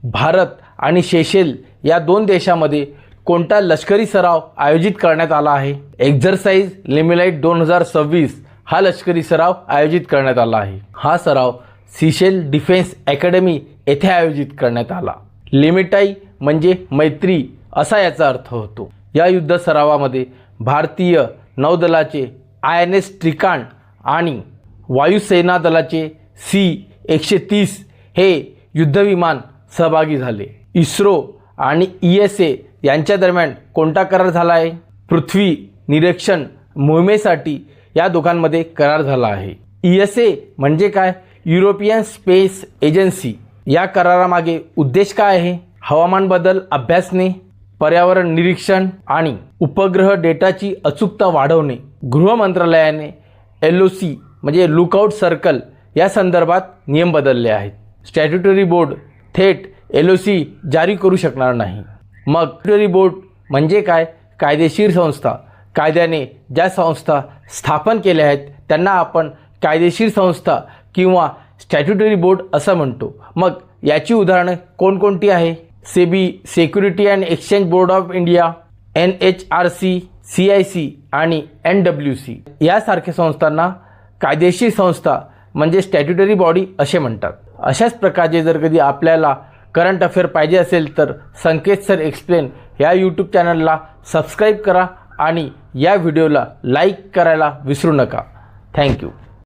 भारत आणि सेशेल या दोन देशांमध्ये कोणता लष्करी सराव आयोजित करण्यात आला आहे? एक्झरसाइज लिमिलाइट 2026 हा लष्करी सराव आयोजित करण्यात आला आहे. हा सराव सेशेल डिफेन्स अकॅडमी येथे आयोजित करण्यात आला. लिमिटाई म्हणजे मैत्री असा याचा अर्थ होतो. या युद्ध सरावामध्ये भारतीय नौदलाचे INS ट्रिकांड आणि वायुसेना दलाचे C-130 हे युद्धविमान सहभागी झाले. इस्रो आणि ESA यांच्या दरम्यान कोणता करार झाला आहे? पृथ्वी निरीक्षण मोहिमेसाठी या दोघांमध्ये करार झाला आहे. ESA म्हणजे काय? European space agency. या करारामागे उद्देश काय आहे? हवामान बदल अभ्यासणे, पर्यावरण निरीक्षण आणि उपग्रह डेटाची अचूकता वाढवणे. गृह मंत्रालयाने LOC म्हणजे लुकआउट सर्कल या संदर्भात नियम बदलले आहेत. स्टॅट्युटरी बोर्ड थेट LOC जारी करू शकणार नाही. मग स्टॅट्युटरी बोर्ड म्हणजे काय? कायदेशीर संस्था. कायद्याने ज्या संस्था स्थापन केल्या आहेत त्यांना आपण कायदेशीर संस्था किंवा स्टॅट्युटरी बोर्ड असं म्हणतो. मग याची उदाहरणे कोणकोणती आहे? SEBI, security and exchange board of India, NHRC, CIC आणि NWC यासारख्या संस्थांना कायदेशीर संस्था म्हणजे स्टॅट्युटरी बॉडी असे म्हणतात. अशाच प्रकारचे जर कधी आपल्याला करंट अफेअर पाहिजे असेल तर संकेत सर एक्सप्लेन या यूट्यूब चॅनलला सबस्क्राईब करा आणि या व्हिडिओला लाईक करायला विसरू नका. थँक्यू.